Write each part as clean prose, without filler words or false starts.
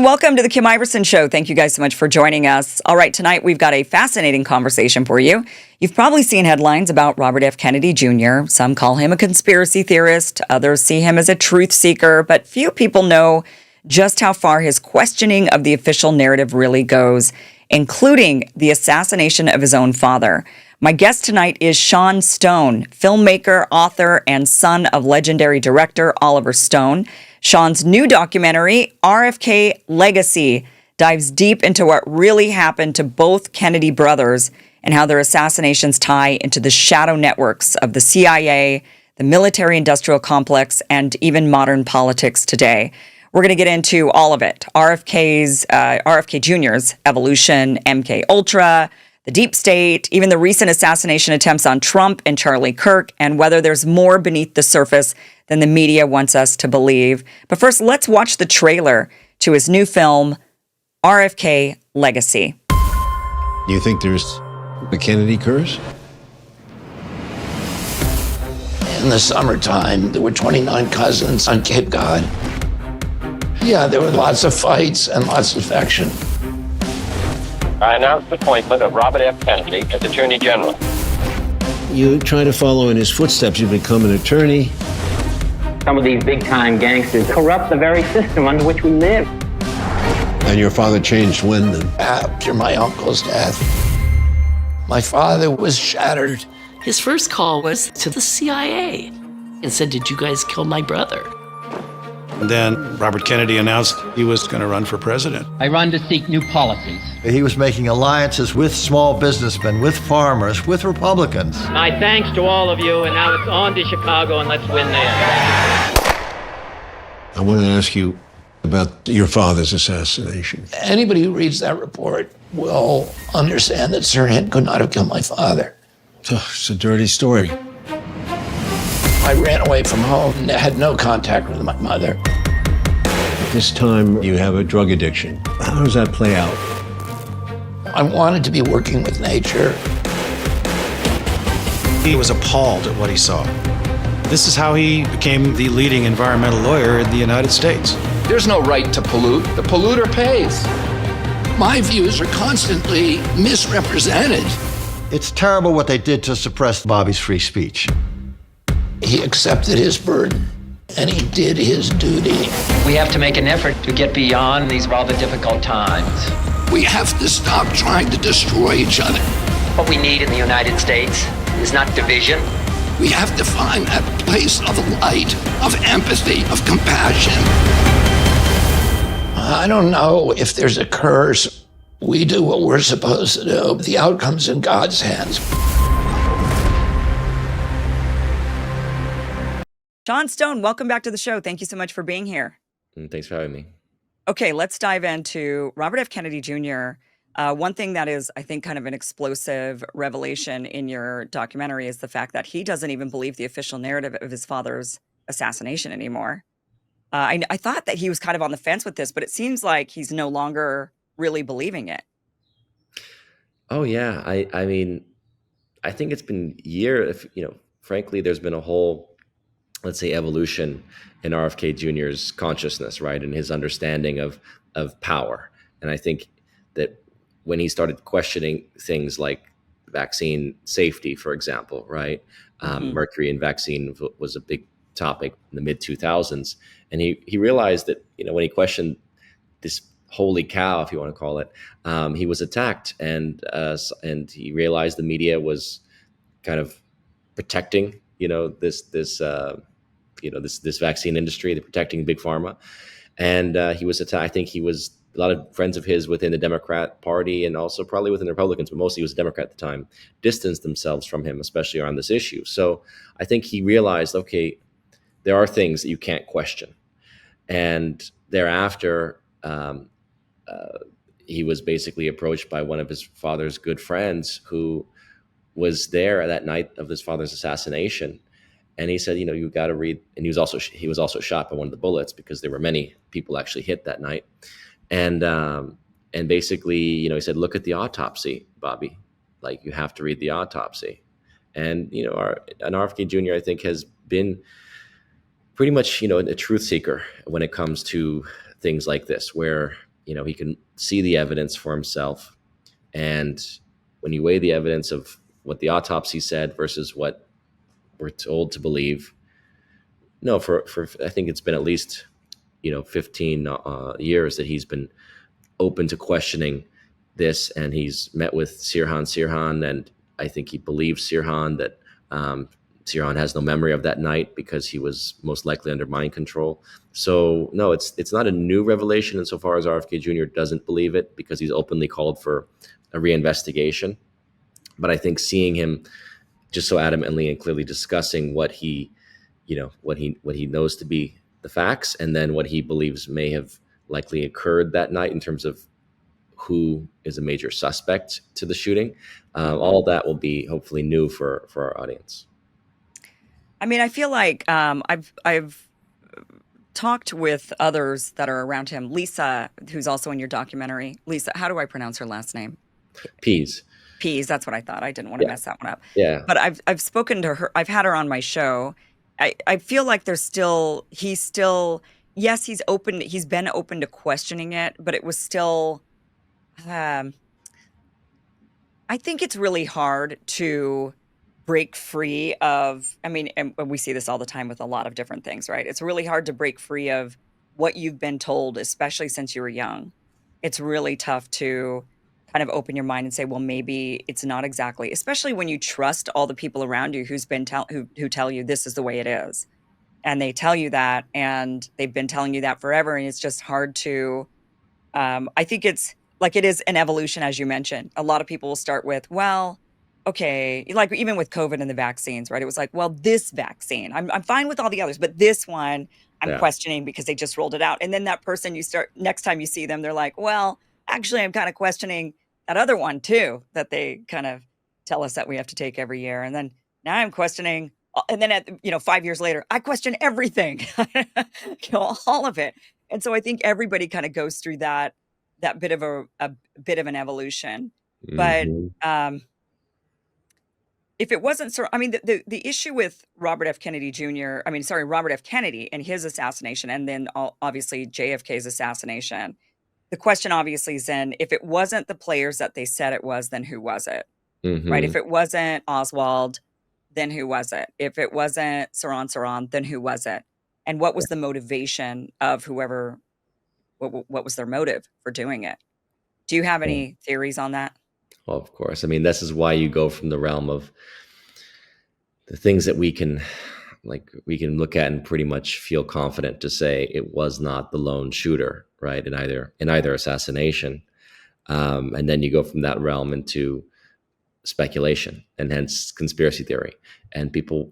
and welcome to the Kim Iverson Show. Thank you guys so much for joining us. All right, tonight we've got a fascinating conversation for you. You've probably seen headlines about Robert F. Kennedy Jr. Some call him a conspiracy theorist. Others see him as a truth seeker. But few people know just how far his questioning of the official narrative really goes, including the assassination of his own father. My guest tonight is Sean Stone, filmmaker, author, and son of legendary director Oliver Stone. Sean's new documentary, RFK Legacy, dives deep into what really happened to both Kennedy brothers and how their assassinations tie into the shadow networks of the CIA, the military-industrial complex, and even modern politics today. We're going to get into all of it. RFK Jr.'s evolution, MK Ultra, the deep state, even the recent assassination attempts on Trump and Charlie Kirk, and whether there's more beneath the surface than the media wants us to believe. But first, let's watch the trailer to his new film, RFK Legacy. Do you think there's the Kennedy curse? In the summertime, there were 29 cousins on Cape Cod. Yeah, there were lots of fights and lots of affection. I announce the appointment of Robert F. Kennedy as Attorney General. You try to follow in his footsteps. You become an attorney. Some of these big-time gangsters corrupt the very system under which we live. And your father changed when then? After my uncle's death, my father was shattered. His first call was to the CIA and said, "Did you guys kill my brother?" And then Robert Kennedy announced he was going to run for president. I run to seek new policies. He was making alliances with small businessmen, with farmers, with Republicans. My thanks to all of you, and now it's on to Chicago, and let's win there. I want to ask you about your father's assassination. Anybody who reads that report will understand that Sirhan could not have killed my father. It's a dirty story. I ran away from home and had no contact with my mother. This time you have a drug addiction. How does that play out? I wanted to be working with nature. He was appalled at what he saw. This is how he became the leading environmental lawyer in the United States. There's no right to pollute. The polluter pays. My views are constantly misrepresented. It's terrible what they did to suppress Bobby's free speech. He accepted his burden, and he did his duty. We have to make an effort to get beyond these rather difficult times. We have to stop trying to destroy each other. What we need in the United States is not division. We have to find that place of light, of empathy, of compassion. I don't know if there's a curse. We do what we're supposed to do. The outcome's in God's hands. Sean Stone, welcome back to the show. Thank you so much for being here. Thanks for having me. Okay, let's dive into Robert F. Kennedy Jr. One thing that is, I think, kind of an explosive revelation in your documentary is the fact that he doesn't even believe the official narrative of his father's assassination anymore. I thought that he was kind of on the fence with this, but it seems like he's no longer really believing it. Oh, yeah. I mean, I think it's been years. Frankly, there's been a whole, let's say, evolution in RFK Jr.'s consciousness, right, and his understanding of power. And I think that when he started questioning things like vaccine safety, for example, right, mercury in vaccine was a big topic in the mid-2000s, and he realized that when he questioned this holy cow, if you want to call it, he was attacked, and he realized the media was kind of protecting this vaccine industry, they're protecting big pharma. And he was attacked. I think a lot of friends of his within the Democrat Party and also probably within the Republicans, but mostly he was a Democrat at the time, distanced themselves from him, especially around this issue. So I think he realized, okay, there are things that you can't question. And thereafter, he was basically approached by one of his father's good friends who was there that night of his father's assassination. And he said, you got to read. And he was also shot by one of the bullets because there were many people actually hit that night. And basically, he said, look at the autopsy, Bobby. Like, you have to read the autopsy. And, an RFK Jr., I think, has been pretty much, a truth seeker when it comes to things like this, where he can see the evidence for himself. And when you weigh the evidence of what the autopsy said versus what we're told to believe, no, for I think it's been at least 15 years that he's been open to questioning this, and he's met with Sirhan, and I think he believes Sirhan that Sirhan has no memory of that night because he was most likely under mind control. So no, it's not a new revelation insofar as RFK Jr. doesn't believe it, because he's openly called for a reinvestigation. But I think seeing him just so adamantly and clearly discussing what he knows to be the facts, and then what he believes may have likely occurred that night in terms of who is a major suspect to the shooting. All of that will be hopefully new for our audience. I mean, I feel like I've talked with others that are around him. Lisa, who's also in your documentary. Lisa, how do I pronounce her last name? Pease. That's what I thought. I didn't want to mess that one up. Yeah. But I've spoken to her. I've had her on my show. I feel like he's still, yes, he's been open to questioning it, but it was still, I think it's really hard to break free of, I mean, and we see this all the time with a lot of different things, right? It's really hard to break free of what you've been told, especially since you were young. It's really tough to kind of open your mind and say, well, maybe it's not exactly, especially when you trust all the people around you who tell you this is the way it is. And they tell you that, and they've been telling you that forever. And it's just hard to, I think it's like, it is an evolution, as you mentioned. A lot of people will start with, well, okay, like even with COVID and the vaccines, right? It was like, well, this vaccine, I'm fine with all the others, but this one I'm questioning because they just rolled it out. And then that person next time you see them, they're like, well, actually, I'm kind of questioning that other one too, that they kind of tell us that we have to take every year. And then now I'm questioning, and then 5 years later, I question everything, all of it. And so I think everybody kind of goes through that bit of a bit of an evolution. But if it wasn't so, I mean, the issue with Robert F. Kennedy and his assassination, and then obviously JFK's assassination, the question obviously is then, if it wasn't the players that they said it was, then who was it? Right? If it wasn't Oswald, then who was it? If it wasn't Sirhan, then who was it? And what was the motivation of whoever, what was their motive for doing it? Do you have any theories on that? Well, of course. I mean, this is why you go from the realm of the things that we can look at and pretty much feel confident to say it was not the lone shooter, right? In either assassination. And then you go from that realm into speculation, and hence conspiracy theory. And people,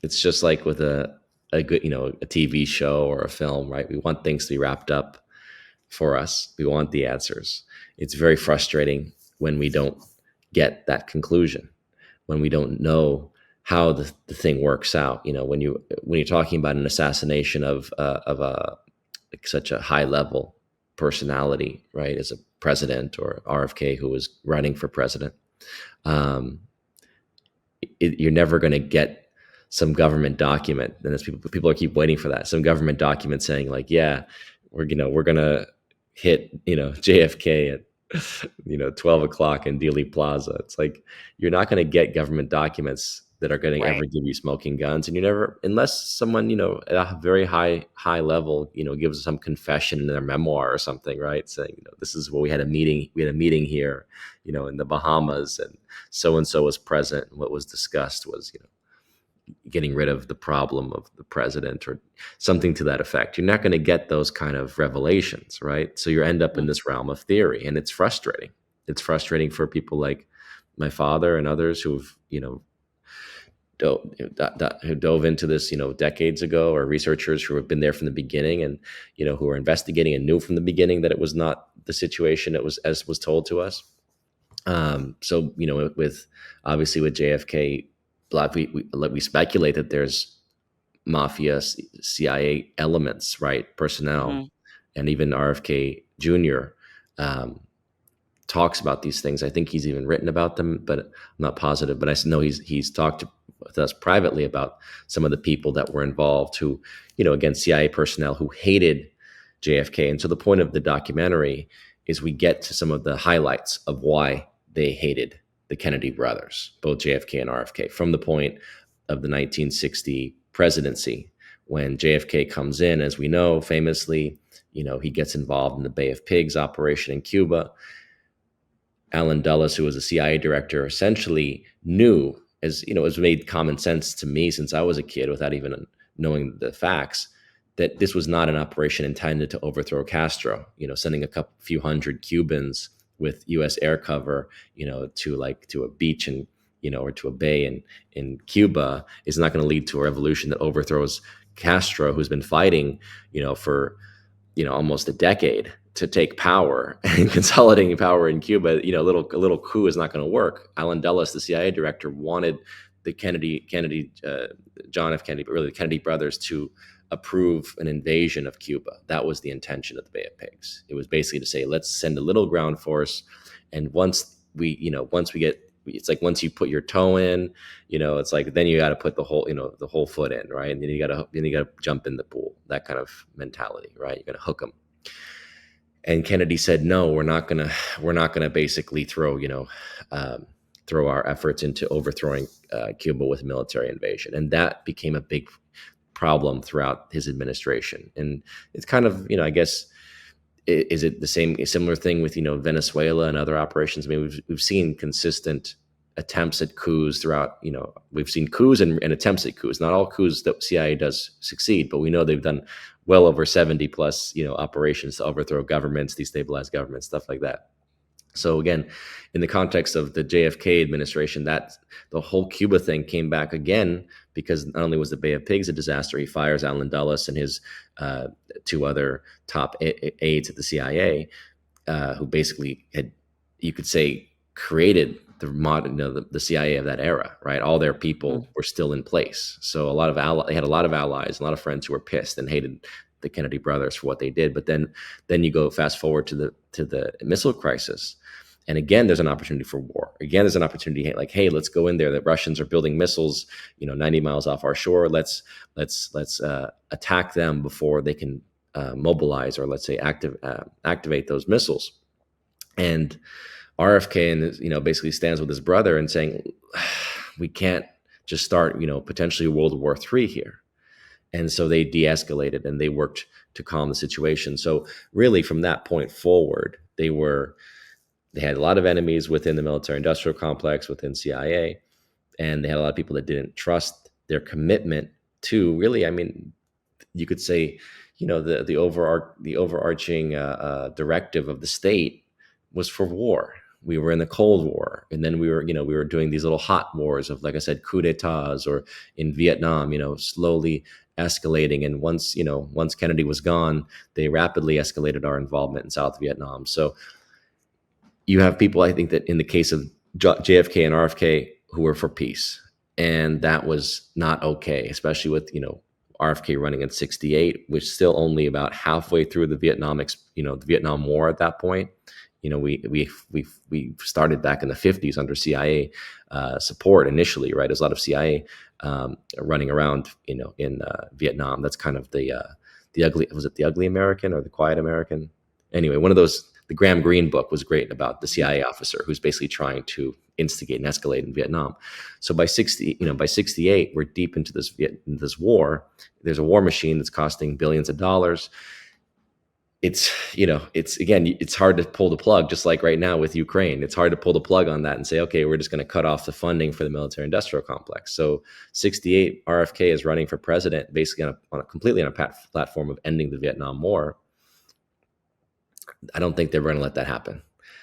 it's just like with a good, a TV show or a film, right? We want things to be wrapped up for us. We want the answers. It's very frustrating when we don't get that conclusion, when we don't know how the thing works out. When you're talking about an assassination of such a high level personality, right, as a president, or RFK, who was running for president, you're never going to get some government document, and as people keep waiting for that, some government document saying like, yeah, we're going to hit JFK at 12 o'clock in Dealey Plaza. It's like, you're not going to get government documents that are going to ever give you smoking guns. And you never, unless someone, at a very high level, gives some confession in their memoir or something, right? Saying, this is where we had a meeting here, in the Bahamas, and so was present. And what was discussed was, getting rid of the problem of the president, or something to that effect. You're not going to get those kind of revelations, right? So you end up in this realm of theory, and it's frustrating. It's frustrating for people like my father and others who've, who dove into this, decades ago, or researchers who have been there from the beginning, and, who are investigating and knew from the beginning that it was not the situation it was as was told to us. So, with JFK, we speculate that there's mafia, CIA elements, right? Personnel, and even RFK Jr. Talks about these things. I think he's even written about them, but I'm not positive. But I know he's talked with us privately about some of the people that were involved, who, again, CIA personnel who hated JFK. And so the point of the documentary is we get to some of the highlights of why they hated the Kennedy brothers, both JFK and RFK, from the point of the 1960 presidency, when JFK comes in, as we know, famously, he gets involved in the Bay of Pigs operation in Cuba. Allen Dulles, who was a CIA director, essentially knew, as it was made common sense to me since I was a kid without even knowing the facts, that this was not an operation intended to overthrow Castro. Sending a few hundred Cubans with U.S. air cover, to a beach and or to a bay in Cuba is not going to lead to a revolution that overthrows Castro, who's been fighting, for almost a decade to take power and consolidating power in Cuba. A little coup is not going to work. Allen Dulles, the CIA director, wanted the John F. Kennedy, but really the Kennedy brothers, to approve an invasion of Cuba. That was the intention of the Bay of Pigs. It was basically to say, let's send a little ground force, and once we get, it's like once you put your toe in, it's like then you got to put the whole foot in, right? And then you got to jump in the pool. That kind of mentality, right? You're gonna hook them. And Kennedy said, no, we're not gonna basically throw our efforts into overthrowing Cuba with military invasion, and that became a big problem throughout his administration. And it's kind of, I guess, is it a similar thing with Venezuela and other operations? I mean, we've seen consistent attempts at coups throughout. We've seen coups and attempts at coups. Not all coups that CIA does succeed, but we know they've done well over 70 plus operations to overthrow governments, destabilize governments, stuff like that. So again, in the context of the JFK administration, that the whole Cuba thing came back again, because not only was the Bay of Pigs a disaster, he fires Allen Dulles and his two other top aides at the CIA, who basically had, you could say, created the modern, the CIA of that era, right? All their people were still in place. So they had a lot of allies, a lot of friends who were pissed and hated the Kennedy brothers for what they did. But then you go fast forward to the missile crisis. And again, there's an opportunity for war. Again, there's an opportunity like, hey, let's go in there. The Russians are building missiles, 90 miles off our shore. Let's attack them before they can mobilize, or let's say activate those missiles. And RFK basically stands with his brother and saying, we can't just start potentially World War III here. And so they de-escalated and they worked to calm the situation. So really, from that point forward, they had a lot of enemies within the military-industrial complex, within CIA, and they had a lot of people that didn't trust their commitment to really, I mean, you could say, the overarching directive of the state was for war. We were in the Cold War, and then we were doing these little hot wars of, like I said, coup d'etats, or in Vietnam, slowly escalating. And once Kennedy was gone, they rapidly escalated our involvement in South Vietnam. So you have people, I think, that in the case of JFK and RFK, who were for peace, and that was not okay, especially with RFK running in '68, which still only about halfway through the Vietnam War at that point. We started back in the 50s under CIA support initially, right? There's a lot of CIA running around, in Vietnam. That's kind of the ugly, was it the Ugly American or the Quiet American? Anyway, one of those. The Graham Greene book was great about the CIA officer who's basically trying to instigate and escalate in Vietnam. So by 68, we're deep into this war. There's a war machine that's costing billions of dollars. It's hard to pull the plug, just like right now with Ukraine. It's hard to pull the plug on that and say, okay, we're just going to cut off the funding for the military-industrial complex. So 68, RFK is running for president, basically completely on a platform of ending the Vietnam War. I don't think they're going to let that happen.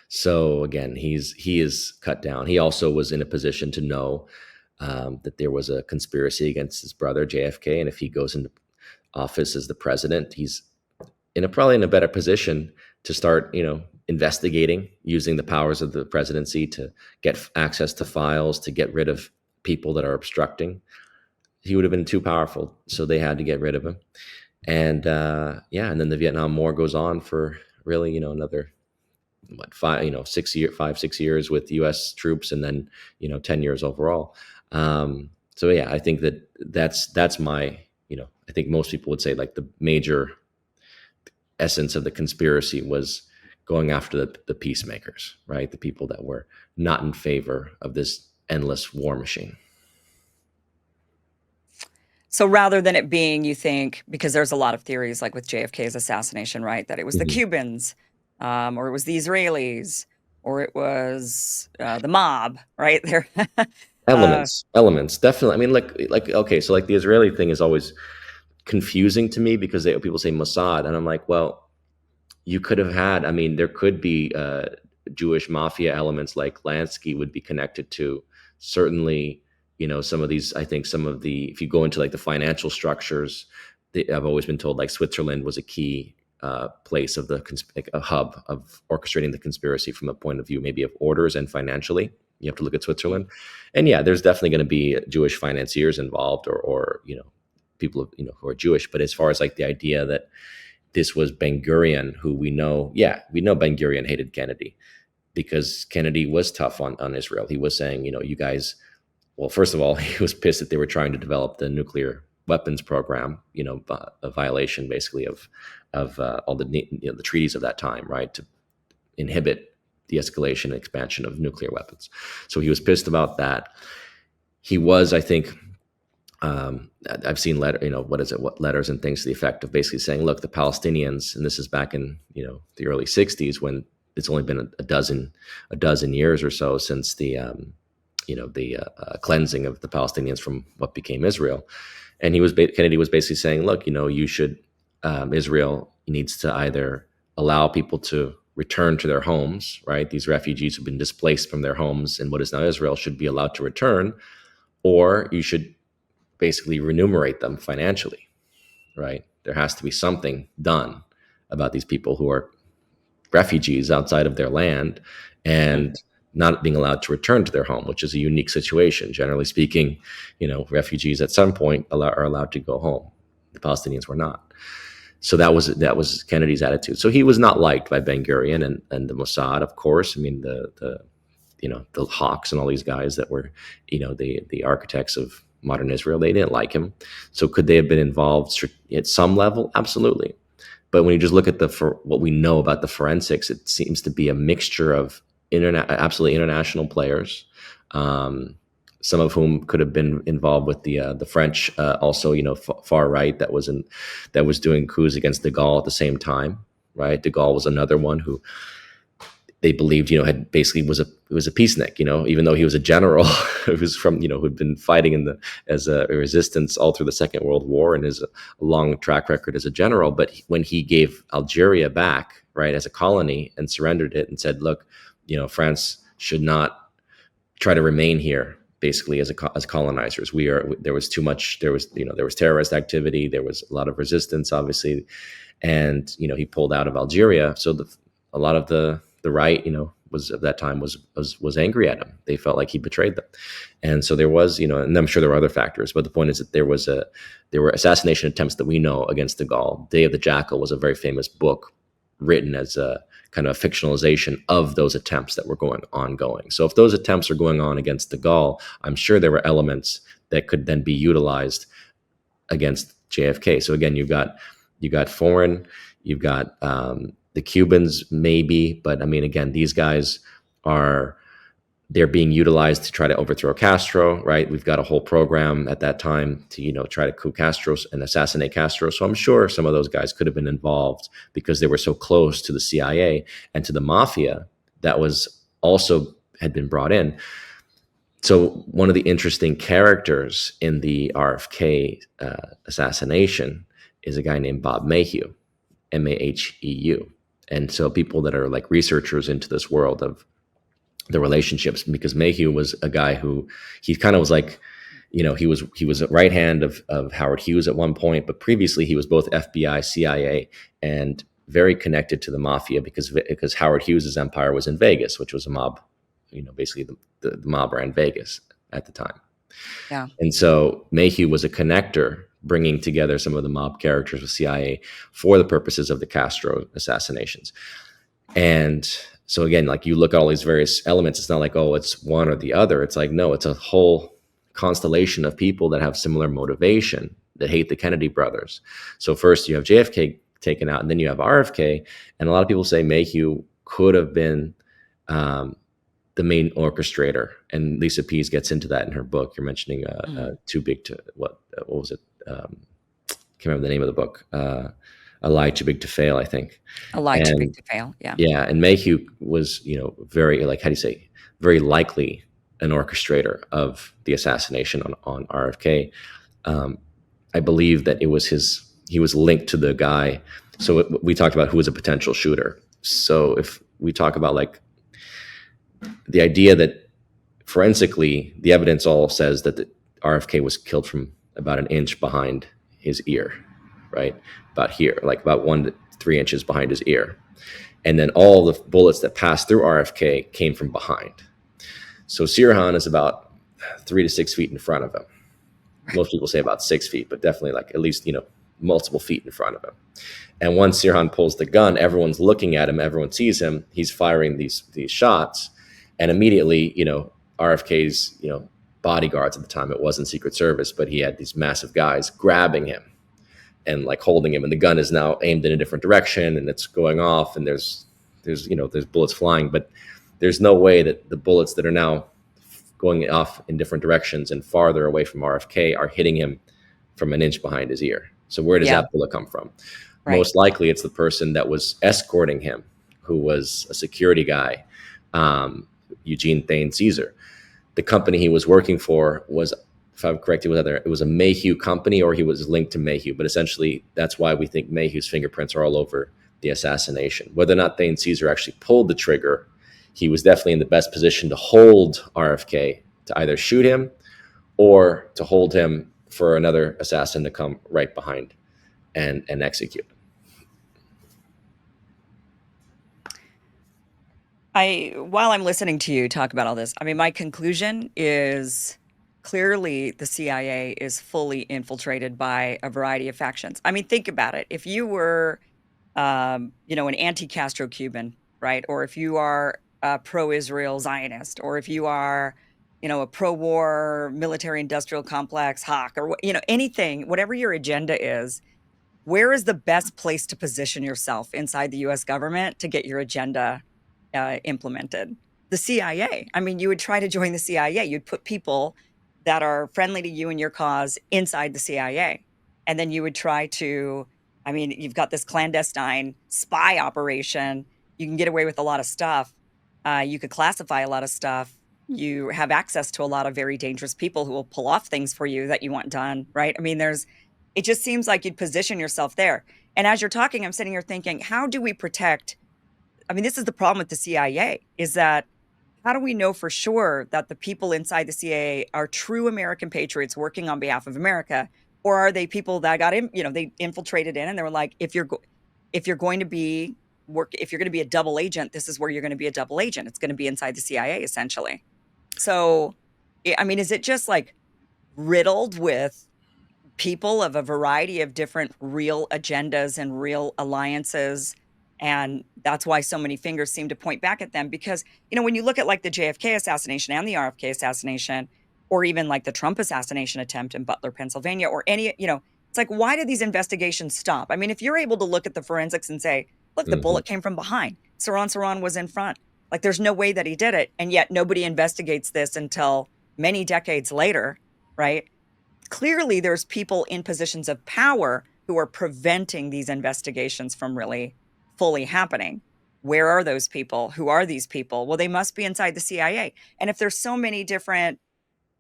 So again, he is cut down. He also was in a position to know that there was a conspiracy against his brother JFK, and if he goes into office as the president, he's probably in a better position to start, investigating, using the powers of the presidency to get access to files, to get rid of people that are obstructing. He would have been too powerful, so they had to get rid of him. And and then the Vietnam War goes on for really, another 6 years with U.S. troops, and then 10 years overall. So yeah, I think that's my, I think most people would say, like, the major essence of the conspiracy was going after the peacemakers, right? The people that were not in favor of this endless war machine. So rather than it being, you think, because there's a lot of theories like with JFK's assassination, right? That it was the Cubans, or it was the Israelis, or it was the mob, right? There. Elements, definitely. I mean, okay, so like the Israeli thing is always confusing to me because people say Mossad, and I'm like, well, you could have had. I mean, there could be Jewish mafia elements like Lansky would be connected to. Certainly, some of these. I think some of the, if you go into like the financial structures, I've always been told like Switzerland was a key place of a hub of orchestrating the conspiracy from a point of view maybe of orders and financially. You have to look at Switzerland, and yeah, there's definitely going to be Jewish financiers involved, or people who are Jewish. But as far as like the idea that this was Ben Gurion, who we know Ben Gurion hated Kennedy because Kennedy was tough on Israel. He was saying, you guys. Well, first of all, he was pissed that they were trying to develop the nuclear weapons program. A violation basically of all the treaties of that time, right, to inhibit the escalation and expansion of nuclear weapons. So he was pissed about that. He was, I think, I've seen letters and things to the effect of basically saying, look, the Palestinians, and this is back in, the early 60s when it's only been a dozen years or so since the cleansing of the Palestinians from what became Israel. And Kennedy was basically saying, look, you should, Israel needs to either allow people to return to their homes, right? These refugees who've been displaced from their homes in what is now Israel should be allowed to return, or you should basically remunerate them financially, right? There has to be something done about these people who are refugees outside of their land and not being allowed to return to their home, which is a unique situation. Generally speaking, refugees at some point are allowed to go home. The Palestinians were not. So that was Kennedy's attitude. So he was not liked by Ben Gurion and the Mossad, of course. I mean, the Hawks and all these guys that were, the architects of modern Israel, they didn't like him. So could they have been involved at some level? Absolutely. But when you just look at what we know about the forensics, it seems to be a mixture of absolutely international players, some of whom could have been involved with the French, also far right that was doing coups against de Gaulle at the same time. Right, de Gaulle was another one who they believed had basically was a peacenik. Even though he was a general who was from who'd been fighting as a resistance all through the Second World War and has a long track record as a general. But when he gave Algeria back, right, as a colony and surrendered it and said, look, France should not try to remain here basically as colonizers. There was too much, there was terrorist activity, there was a lot of resistance, obviously. And, he pulled out of Algeria. So a lot of the right, was at that time was angry at him. They felt like he betrayed them. And so there was, and I'm sure there were other factors, but the point is that there were assassination attempts that we know against de Gaulle. Day of the Jackal was a very famous book written as a kind of a fictionalization of those attempts that were ongoing. So if those attempts are going on against de Gaulle, I'm sure there were elements that could then be utilized against JFK. So again, you've got foreign, you've got the Cubans maybe, but I mean, again, these guys they're being utilized to try to overthrow Castro, right? We've got a whole program at that time to, try to coup Castro and assassinate Castro. So I'm sure some of those guys could have been involved because they were so close to the CIA and to the mafia that had been brought in. So one of the interesting characters in the RFK assassination is a guy named Bob Mayhew, Maheu. And so people that are like researchers into this world of the relationships, because Mayhew was a guy who he kind of was like, he was a right hand of Howard Hughes at one point, but previously he was both FBI, CIA, and very connected to the mafia because Howard Hughes's empire was in Vegas, which was a mob, basically the mob ran Vegas at the time. Yeah. And so Mayhew was a connector, bringing together some of the mob characters with CIA for the purposes of the Castro assassinations. And so again, like you look at all these various elements, it's not like, oh, it's one or the other. It's like, no, it's a whole constellation of people that have similar motivation that hate the Kennedy brothers. So first you have JFK taken out. And then you have RFK, and a lot of people say Mayhew could have been the main orchestrator. And Lisa Pease gets into that in her book. You're mentioning Too Big to, what was it? Can't remember the name of the book. A Lie Too Big to Fail, I think. A lie too big to fail. Yeah. Yeah. And Mayhew was, very, like, how do you say, very likely an orchestrator of the assassination on RFK. I believe that it was he was linked to the guy. So we talked about who was a potential shooter. So if we talk about like the idea that forensically, the evidence all says that the RFK was killed from about an inch behind his ear, right? About here, like about 1 to 3 inches behind his ear. And then all the bullets that passed through RFK came from behind. So Sirhan is about 3 to 6 feet in front of him. Most people say about 6 feet, but definitely like at least, multiple feet in front of him. And once Sirhan pulls the gun, everyone's looking at him, everyone sees him, he's firing these shots. And immediately, RFK's, bodyguards at the time, it wasn't Secret Service, but he had these massive guys grabbing him and like holding him. And the gun is now aimed in a different direction and it's going off and there's bullets flying, but there's no way that the bullets that are now going off in different directions and farther away from RFK are hitting him from an inch behind his ear. So where does that bullet come from? Right. Most likely it's the person that was escorting him, who was a security guy, Eugene Thane Caesar. The company he was working for was, if I'm correct, it was a Mayhew company, or he was linked to Mayhew. But essentially, that's why we think Mayhew's fingerprints are all over the assassination. Whether or not Thane Caesar actually pulled the trigger, he was definitely in the best position to hold RFK, to either shoot him or to hold him for another assassin to come right behind and execute. While I'm listening to you talk about all this, my conclusion is clearly the CIA is fully infiltrated by a variety of factions. Think about it. If you were, an anti-Castro Cuban, right? Or if you are a pro-Israel Zionist, or if you are, a pro-war military-industrial complex hawk, or, anything, whatever your agenda is, where is the best place to position yourself inside the U.S. government to get your agenda implemented? The CIA. You would try to join the CIA. You'd put people that are friendly to you and your cause inside the CIA. And then you would try to, you've got this clandestine spy operation. You can get away with a lot of stuff. You could classify a lot of stuff. You have access to a lot of very dangerous people who will pull off things for you that you want done, right? It just seems like you'd position yourself there. And as you're talking, I'm sitting here thinking, how do we protect? This is the problem with the CIA, is that how do we know for sure that the people inside the CIA are true American patriots working on behalf of America? Or are they people that got in, they infiltrated in and they were like, if you're going to be a double agent, this is where you're going to be a double agent. It's going to be inside the CIA, essentially. So, is it just like riddled with people of a variety of different real agendas and real alliances? And that's why so many fingers seem to point back at them, because, when you look at like the JFK assassination and the RFK assassination, or even like the Trump assassination attempt in Butler, Pennsylvania, or any, it's like, why do these investigations stop? If you're able to look at the forensics and say, look, the bullet came from behind, Sirhan was in front, like there's no way that he did it. And yet nobody investigates this until many decades later, right? Clearly there's people in positions of power who are preventing these investigations from really fully happening. Where are those people? Who are these people? Well, they must be inside the CIA. And if there's so many different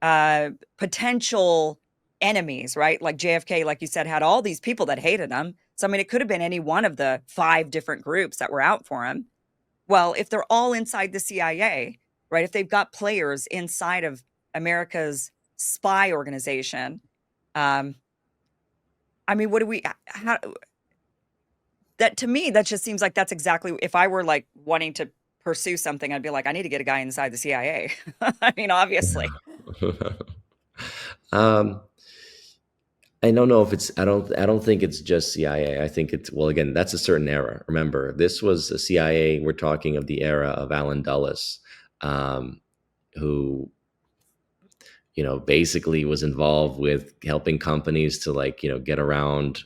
potential enemies, right? Like JFK, like you said, had all these people that hated him. So, it could have been any one of the 5 different groups that were out for him. Well, if they're all inside the CIA, right? If they've got players inside of America's spy organization, what do we, that to me, that just seems like that's exactly, if I were like wanting to pursue something, I'd be like, I need to get a guy inside the CIA. Obviously. I don't know if it's, I don't think it's just CIA. I think it's, well, again, that's a certain era. Remember, this was a CIA. We're talking of the era of Allen Dulles, who, basically was involved with helping companies to get around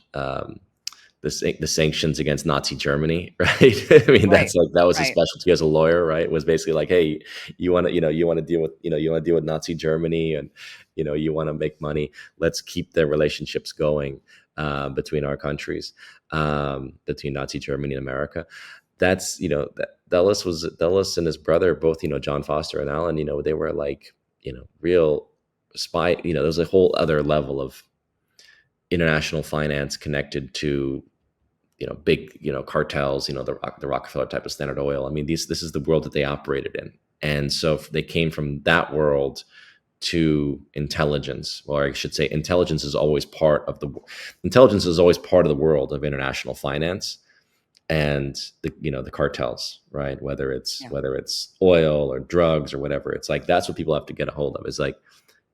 the sanctions against Nazi Germany, right? I mean, Right. that was his Right. specialty as a lawyer, right? Was basically like, hey, you want to, you want to deal with, you want to deal with Nazi Germany, and you want to make money. Let's keep the relationships going between our countries, between Nazi Germany and America. That's Dulles and his brother, both, John Foster and Alan, they were like, real spy. There was a whole other level of international finance connected to big cartels, the Rockefeller type of Standard Oil. I mean, this is the world that they operated in, and so they came from that world to intelligence, or I should say, intelligence is always part of the world of international finance and the cartels, right? Whether it's oil or drugs or whatever, it's like that's what people have to get a hold of. Is like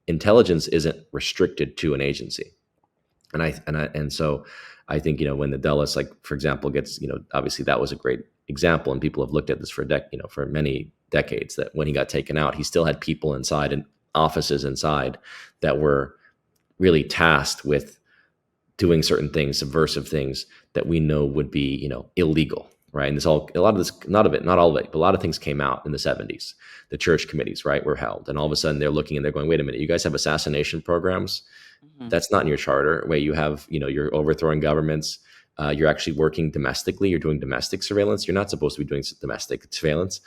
intelligence isn't restricted to an agency. And so I think, when the Dulles, like, for example, gets, obviously that was a great example, and people have looked at this for for many decades, that when he got taken out, he still had people inside and offices inside that were really tasked with doing certain things, subversive things that we know would be, illegal, right? And a lot of this, not all of it, but a lot of things came out in the 70s. The church committees, right, were held, and all of a sudden they're looking and they're going, wait a minute, you guys have assassination programs. That's not in your charter. Where you have, you're overthrowing governments. You're actually working domestically. You're doing domestic surveillance. You're not supposed to be doing domestic surveillance.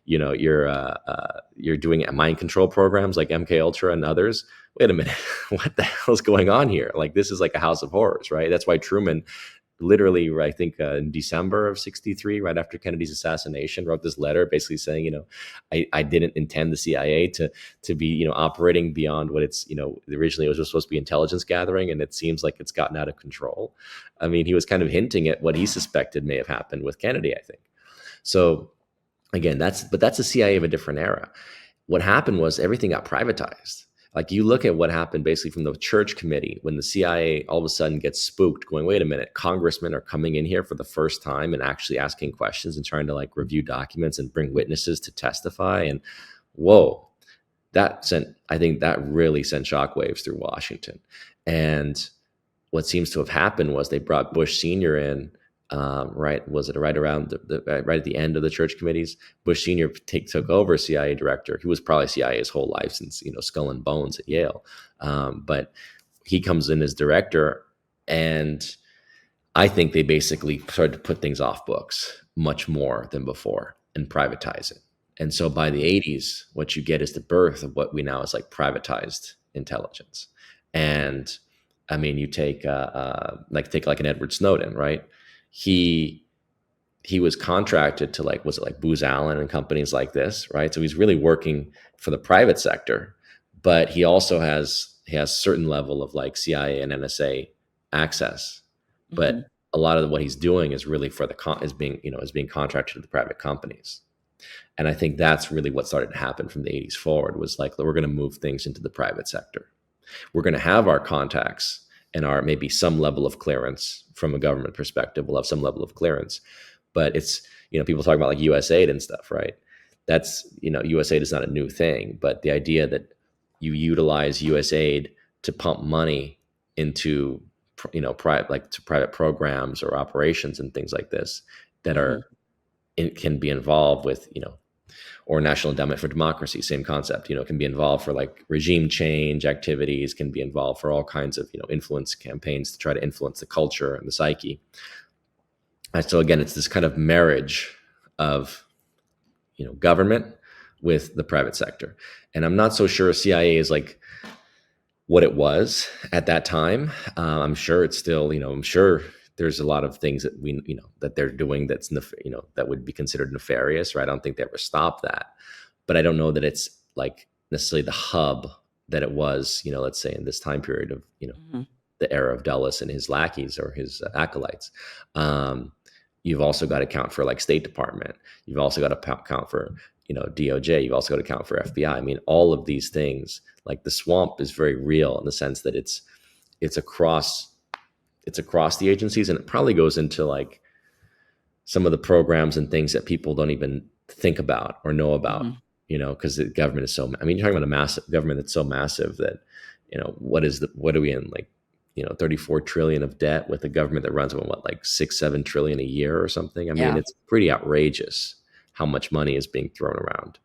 You're doing mind control programs like MK Ultra and others. Wait a minute, what the hell is going on here? Like, this is like a house of horrors, right? That's why Truman, literally, I think in December of '63, right after Kennedy's assassination, wrote this letter basically saying, I didn't intend the CIA to be, operating beyond what it's, originally it was just supposed to be intelligence gathering, and it seems like it's gotten out of control. I mean, he was kind of hinting at what he suspected may have happened with Kennedy, I think. So again, that's the CIA of a different era. What happened was everything got privatized. Like, you look at what happened basically from the church committee when the CIA all of a sudden gets spooked, going, wait a minute, congressmen are coming in here for the first time and actually asking questions and trying to like review documents and bring witnesses to testify. And whoa, I think that really sent shockwaves through Washington. And what seems to have happened was they brought Bush Sr. in, right? Was it right around right at the end of the church committees? Bush Sr. took over CIA director. He was probably CIA his whole life since, Skull and Bones at Yale. But he comes in as director, and I think they basically started to put things off books much more than before and privatize it. And so by the 80s, what you get is the birth of what we now is like privatized intelligence. And I mean, you take like an Edward Snowden, right? He was contracted to was it like Booz Allen and companies like this, right? So he's really working for the private sector, but he also has certain level of like CIA and NSA access. But a lot of what he's doing is really for is being contracted to the private companies. And I think that's really what started to happen from the 80s forward, was like, we're going to move things into the private sector. We're going to have our contacts and our maybe some level of clearance from a government perspective. We'll have some level of clearance, but it's, people talk about like USAID and stuff, right? That's, USAID is not a new thing, but the idea that you utilize USAID to pump money into, private programs or operations and things like this that can be involved with, or National Endowment for Democracy, same concept, can be involved for like regime change activities, can be involved for all kinds of, influence campaigns to try to influence the culture and the psyche. And so again, it's this kind of marriage of, government with the private sector. And I'm not so sure CIA is like what it was at that time. I'm sure it's still, I'm sure there's a lot of things that that they're doing that's, that would be considered nefarious, right? I don't think they ever stopped that, but I don't know that it's like necessarily the hub that it was, let's say in this time period of, the era of Dulles and his lackeys or his acolytes. You've also got to account for like State Department. You've also got to account for, DOJ. You've also got to account for FBI. I mean, all of these things, like the swamp is very real in the sense that it's across the agencies, and it probably goes into like some of the programs and things that people don't even think about or know about, because the government is so, you're talking about a massive government that's so massive that, what are we in, like 34 trillion of debt with a government that runs on like 6-7 trillion a year or something. I mean, Yeah. it's pretty outrageous how much money is being thrown around.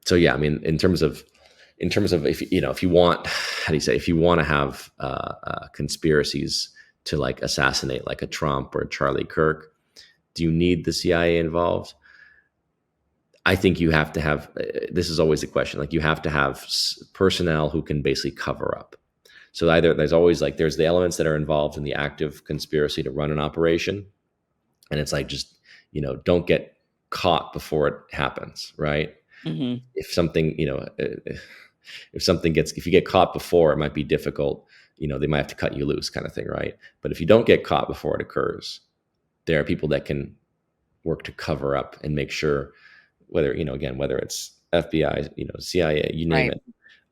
So yeah, I mean, in terms of if you want, how do you say, if you want to have conspiracies to like assassinate like a Trump or a Charlie Kirk, do you need the CIA involved? I think you have to have, this is always the question, like you have to have personnel who can basically cover up. So either there's the elements that are involved in the active conspiracy to run an operation. And it's like, just, don't get caught before it happens, right? Mm-hmm. If something, if you get caught before, it might be difficult, they might have to cut you loose kind of thing, right? But if you don't get caught before it occurs, there are people that can work to cover up and make sure, whether it's FBI, CIA, you name it,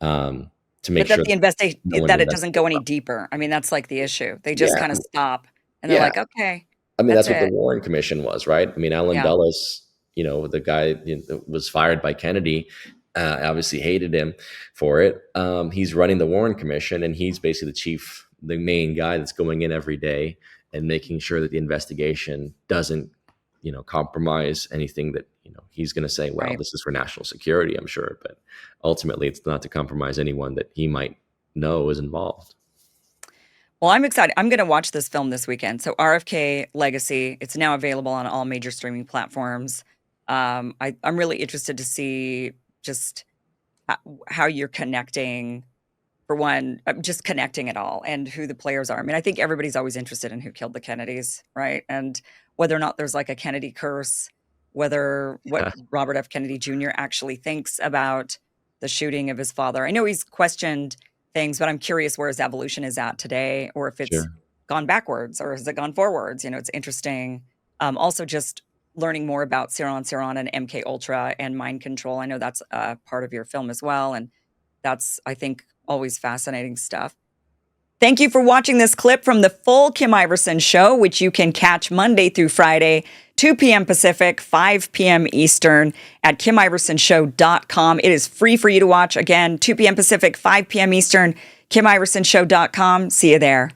to make But that sure the investigation, no one that it doesn't go any investigates. deeper. I mean, that's like the issue. They just kind of stop and they're Yeah. like, okay, I mean, that's that's what the it. Warren Commission was, right? I mean, Alan Yeah. Dulles, the guy that was fired by Kennedy, obviously hated him for it. He's running the Warren Commission, and he's basically the main guy that's going in every day and making sure that the investigation doesn't, compromise anything that, he's going to say, well, Right. this is for national security, I'm sure. But ultimately, it's not to compromise anyone that he might know is involved. Well, I'm excited. I'm going to watch this film this weekend. So RFK Legacy, it's now available on all major streaming platforms. I'm really interested to see just how you're connecting, for one, just connecting it all and who the players are. I mean, I think everybody's always interested in who killed the Kennedys, right? And whether or not there's like a Kennedy curse, what Robert F. Kennedy Jr. actually thinks about the shooting of his father. I know he's questioned things, but I'm curious where his evolution is at today, or if it's gone backwards or has it gone forwards. It's interesting. Also, just learning more about Ciron and MK Ultra and mind control. I know that's part of your film as well, and that's, I think, always fascinating stuff. Thank you for watching this clip from the full Kim Iversen Show, which you can catch Monday through Friday, 2 p.m. Pacific, 5 p.m. Eastern at KimIversonShow.com. It is free for you to watch. Again, 2 p.m. Pacific, 5 p.m. Eastern, KimIversonShow.com. See you there.